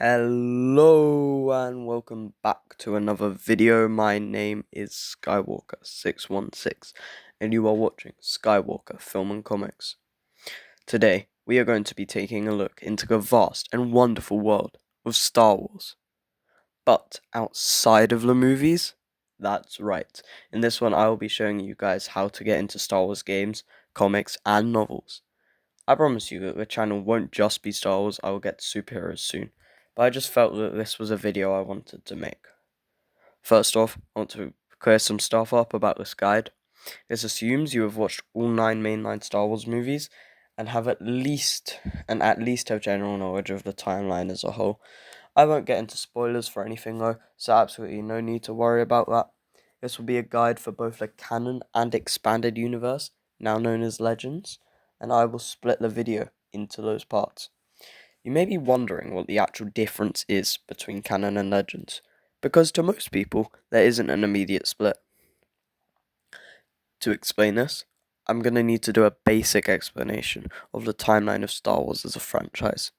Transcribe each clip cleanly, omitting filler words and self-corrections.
Hello and welcome back to another video. My name is Skywalker616 and you are watching Skywalker Film and Comics. Today we are going to be taking a look into the vast and wonderful world of Star Wars. But outside of the movies? That's right. In this one I will be showing you guys how to get into Star Wars games, comics and novels. I promise you that the channel won't just be Star Wars, I will get to superheroes soon, but I just felt that this was a video I wanted to make. First off, I want to clear some stuff up about this guide. This assumes you have watched all 9 mainline Star Wars movies and at least have general knowledge of the timeline as a whole. I won't get into spoilers for anything though, so absolutely no need to worry about that. This will be a guide for both the canon and expanded universe, now known as Legends, and I will split the video into those parts. You may be wondering what the actual difference is between canon and Legends, because to most people there isn't an immediate split. To explain this, I'm going to need to do a basic explanation of the timeline of Star Wars as a franchise.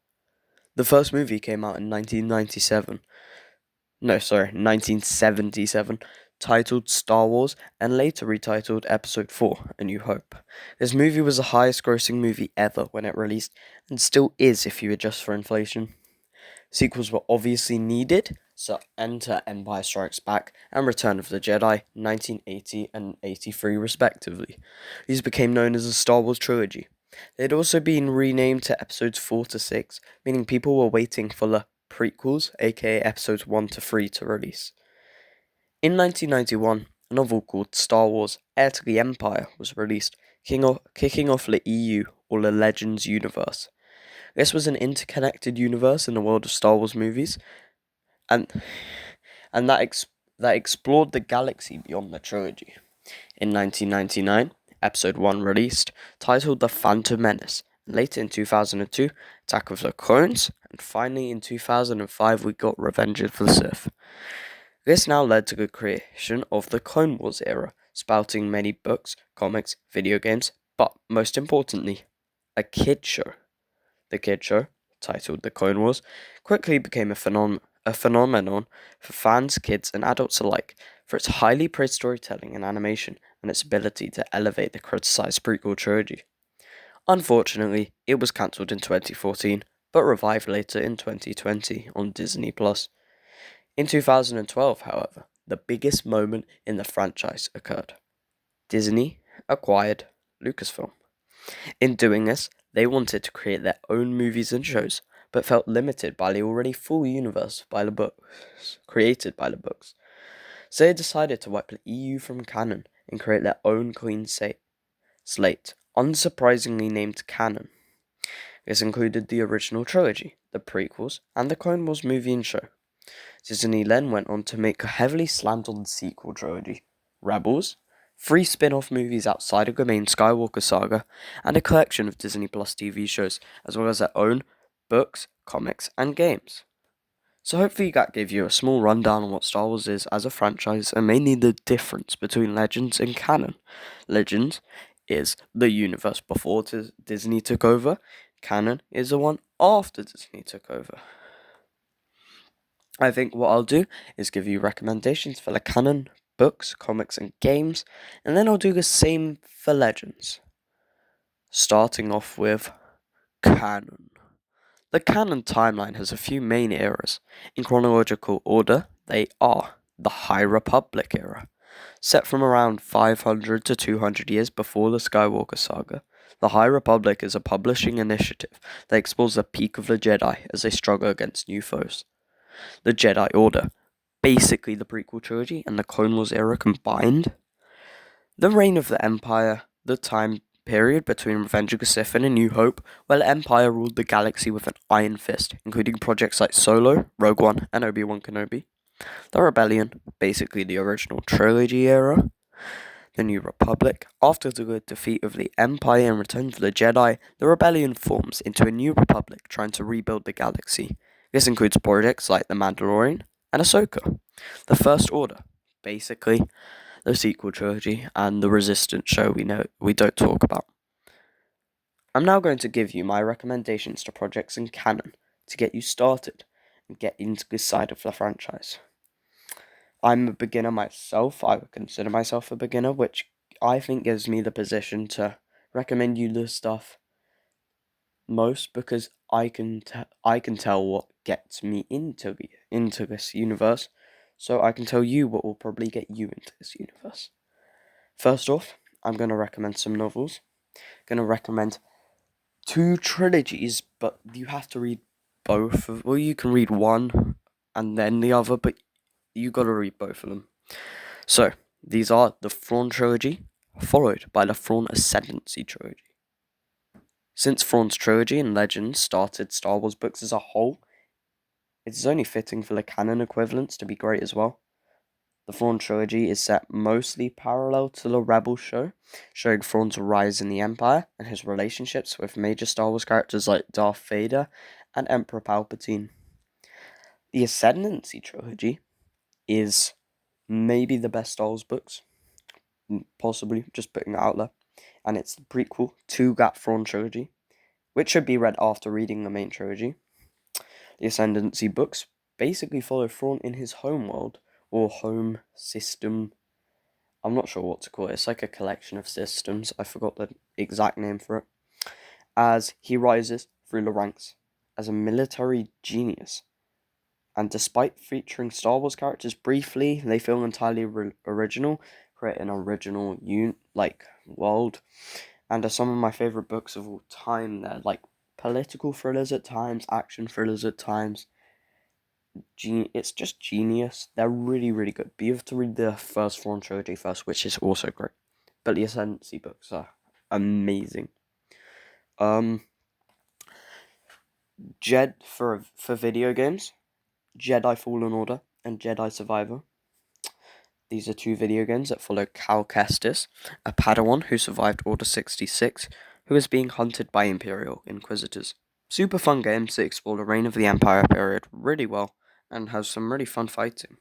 The first movie came out in 1977, titled Star Wars and later retitled Episode 4, A New Hope. This movie was the highest grossing movie ever when it released, and still is if you adjust for inflation. Sequels were obviously needed, so enter Empire Strikes Back and Return of the Jedi, 1980 and 83 respectively. These became known as the Star Wars trilogy. They had also been renamed to episodes 4 to 6, meaning people were waiting for the prequels, aka episodes 1 to 3, to release. In 1991, a novel called Star Wars Heir to the Empire was released, kicking off the EU, or the Legends universe. This was an interconnected universe in the world of Star Wars movies, and that explored the galaxy beyond the trilogy. In 1999, Episode 1 released, titled The Phantom Menace. Later in 2002, Attack of the Clones, and finally in 2005 we got Revenge of the Sith. This now led to the creation of the Clone Wars era, spouting many books, comics, video games, but most importantly, a kid show. The kid show, titled The Clone Wars, quickly became a phenomenon for fans, kids, and adults alike for its highly praised storytelling and animation and its ability to elevate the criticized prequel trilogy. Unfortunately, it was cancelled in 2014, but revived later in 2020 on Disney+. In 2012, however, the biggest moment in the franchise occurred. Disney acquired Lucasfilm. In doing this, they wanted to create their own movies and shows, but felt limited by the already full universe created by the books. So they decided to wipe the EU from canon and create their own clean slate, unsurprisingly named Canon. This included the original trilogy, the prequels, and the Clone Wars movie and show. Disney then went on to make a heavily slammed-on sequel trilogy, Rebels, 3 spin-off movies outside of the main Skywalker saga, and a collection of Disney Plus TV shows, as well as their own books, comics, and games. So hopefully that gave you a small rundown on what Star Wars is as a franchise and mainly the difference between Legends and Canon. Legends is the universe before Disney took over. Canon is the one after Disney took over. I think what I'll do is give you recommendations for the canon, books, comics, and games, and then I'll do the same for Legends. Starting off with canon. The canon timeline has a few main eras. In chronological order, they are the High Republic era, set from around 500 to 200 years before the Skywalker saga. The High Republic is a publishing initiative that explores the peak of the Jedi as they struggle against new foes. The Jedi Order, basically the prequel trilogy and the Clone Wars era combined. The reign of the Empire, the time period between Revenge of the Sith and A New Hope, where the Empire ruled the galaxy with an iron fist, including projects like Solo, Rogue One, and Obi-Wan Kenobi. The Rebellion, basically the original trilogy era. The New Republic. After the defeat of the Empire and Return of the Jedi, the Rebellion forms into a new republic trying to rebuild the galaxy. This includes projects like The Mandalorian and Ahsoka. The First Order, basically the sequel trilogy and the Resistance show we don't talk about. I'm now going to give you my recommendations to projects in canon to get you started get into this side of the franchise. I'm a beginner myself. I would consider myself a beginner, which I think gives me the position to recommend you this stuff most because I can tell what gets me into this universe, so I can tell you what will probably get you into this universe. First off, I'm gonna recommend some novels. Gonna recommend two trilogies, but you have to read both. Well, you can read one and then the other, but you gotta read both of them. So these are the Thrawn trilogy, followed by the Thrawn Ascendancy trilogy. Since Thrawn's trilogy and Legends started Star Wars books as a whole, it is only fitting for the canon equivalents to be great as well. The Thrawn trilogy is set mostly parallel to the Rebels show, showing Thrawn's rise in the Empire and his relationships with major Star Wars characters like Darth Vader and Emperor Palpatine. The Ascendancy trilogy is maybe the best Star Wars books, possibly, just putting it out there, and it's the prequel to that Thrawn trilogy, which should be read after reading the main trilogy. The Ascendancy books basically follow Thrawn in his home world, or home system. I'm not sure what to call it. It's like a collection of systems. I forgot the exact name for it. As he rises through the ranks as a military genius. And despite featuring Star Wars characters briefly, they feel entirely original, create an original world. And are some of my favorite books of all time. They're like political thrillers at times, action thrillers at times. It's just genius. They're really, really good. But you have to read the first Thrawn trilogy first, which is also great. But the Ascendancy books are amazing. For video games, Jedi Fallen Order and Jedi Survivor. These are two video games that follow Cal Kestis, a Padawan who survived Order 66, who is being hunted by Imperial Inquisitors. Super fun games that explore the reign of the Empire period really well and has some really fun fighting.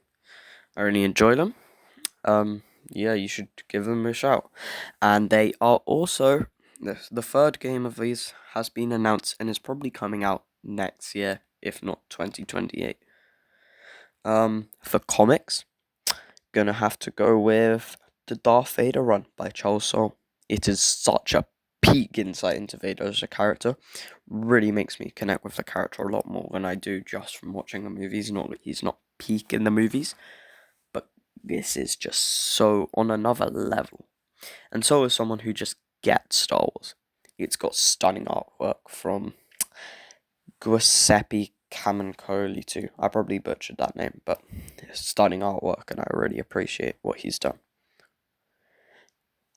I really enjoy them. Yeah, you should give them a shout. And they are also the third game of these has been announced and is probably coming out next year, if not 2028. For comics, gonna have to go with the Darth Vader run by Charles Soule. It is such a peak insight into Vader as a character. Really makes me connect with the character a lot more than I do just from watching the movies. Not that he's not peak in the movies, but this is just so on another level. And so is someone who just gets Star Wars. It's got stunning artwork from Giuseppe Camuncoli too. I probably butchered that name, but stunning artwork, and I really appreciate what he's done.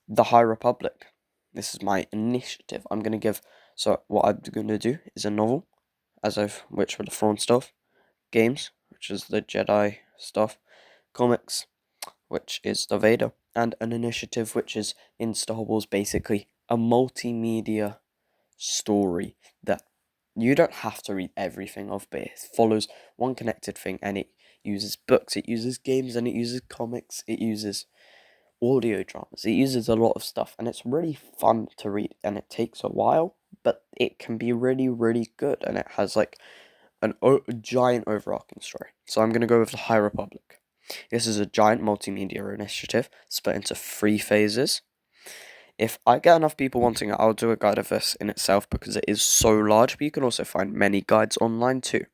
The High Republic. This is my initiative. So what I'm gonna do is a novel, which were the Thrawn stuff, games, which is the Jedi stuff, comics, which is the Vader, and an initiative which is in Star Wars basically a multimedia story that you don't have to read everything of, but it follows one connected thing, and it uses books, it uses games, and it uses comics, it uses audio dramas, it uses a lot of stuff, and it's really fun to read, and it takes a while, but it can be really, really good, and it has like a giant overarching story. So I'm going to go with the High Republic. This is a giant multimedia initiative split into 3 phases. If I get enough people wanting it, I'll do a guide of this in itself because it is so large, but you can also find many guides online too.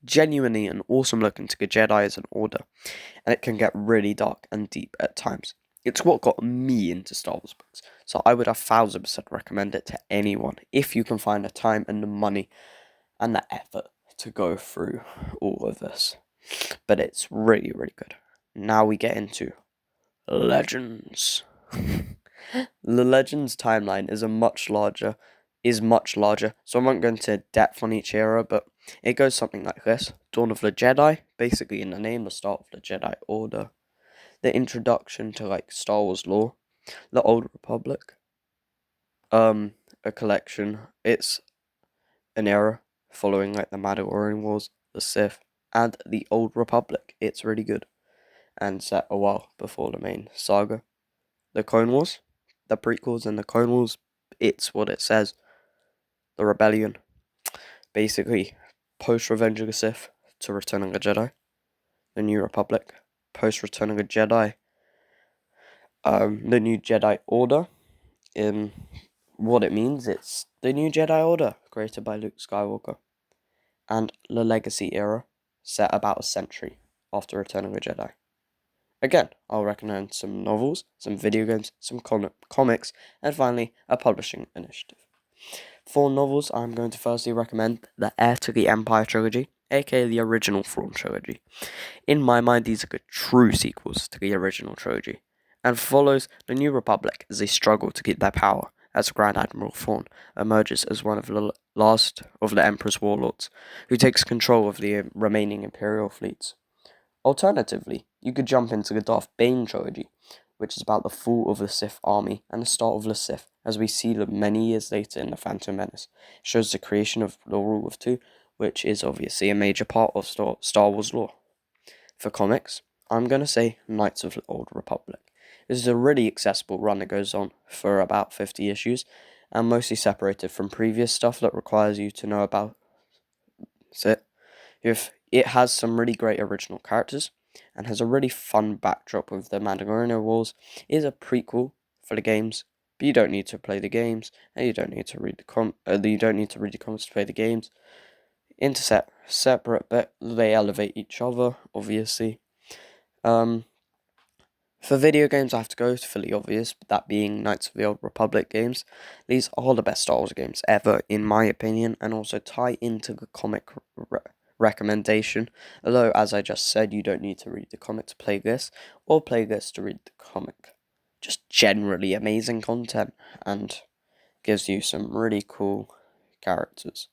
Genuinely an awesome look into the Jedi as an order, and it can get really dark and deep at times. It's what got me into Star Wars books, so I would 1000% recommend it to anyone if you can find the time and the money and the effort to go through all of this. But it's really, really good. Now we get into Legends. The Legends timeline is much larger, so I won't go into depth on each era, but it goes something like this. Dawn of the Jedi, basically in the name, the start of the Jedi Order. The introduction to like Star Wars lore. The Old Republic. A collection. It's an era following like the Mandalorian Wars, the Sith, and the Old Republic. It's really good. And set a while before the main saga. The Clone Wars, the prequels and the Clone Wars, it's what it says. The Rebellion, basically post Revenge of the Sith to Return of the Jedi, The New Republic, post Return of the Jedi, The New Jedi Order. In what it means, it's the New Jedi Order created by Luke Skywalker, and the Legacy era, set about a century after Return of the Jedi. Again, I'll recommend some novels, some video games, some comics, and finally, a publishing initiative. For novels, I'm going to firstly recommend the Heir to the Empire trilogy, aka the original Thrawn trilogy. In my mind, these are good true sequels to the original trilogy, and follows the New Republic as they struggle to keep their power as Grand Admiral Thrawn emerges as one of the last of the Emperor's warlords, who takes control of the remaining Imperial fleets. Alternatively, you could jump into the Darth Bane trilogy, which is about the fall of the Sith army and the start of the Sith, as we see them many years later in The Phantom Menace. It shows the creation of the Rule of Two, which is obviously a major part of Star Wars lore. For comics, I'm going to say Knights of the Old Republic. This is a really accessible run that goes on for about 50 issues, and mostly separated from previous stuff that requires you to know about it. It has some really great original characters, and has a really fun backdrop with the Mandalorian Wars. It is a prequel for the games, but you don't need to play the games, and you don't need to read you don't need to read the comics to play the games. Intercept separate, but they elevate each other, obviously. For video games, I have to go to fairly obvious, that being Knights of the Old Republic games. These are the best Star Wars games ever, in my opinion, and also tie into the comic recommendation. Although, as I just said, you don't need to read the comic to play this, or play this to read the comic. Just generally amazing content, and gives you some really cool characters.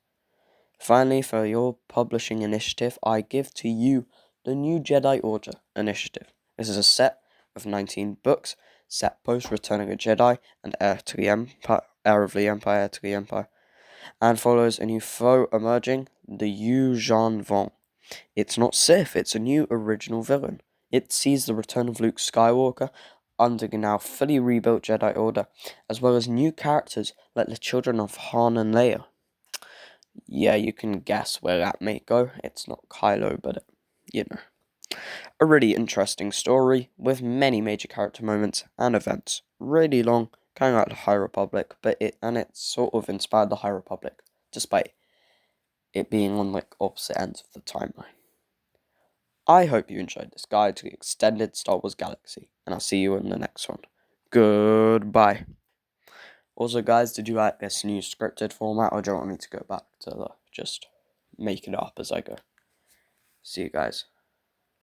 Finally, for your publishing initiative, I give to you the New Jedi Order initiative. This is a set of 19 books, set post Return of the Jedi and Heir to the Empire, Heir of the Empire, Heir to the Empire, and follows a new foe emerging, the Yuuzhan Vong. It's not Sith, it's a new original villain. It sees the return of Luke Skywalker under the now fully rebuilt Jedi Order, as well as new characters like the children of Han and Leia. Yeah, you can guess where that may go. It's not Kylo, but you know. A really interesting story with many major character moments and events. Really long, kind of like the High Republic, but it sort of inspired the High Republic, despite it being on like opposite ends of the timeline. I hope you enjoyed this guide to the extended Star Wars galaxy, and I'll see you in the next one. Goodbye. Also, guys, did you like this new scripted format, or do you want me to go back to just make it up as I go? See you guys.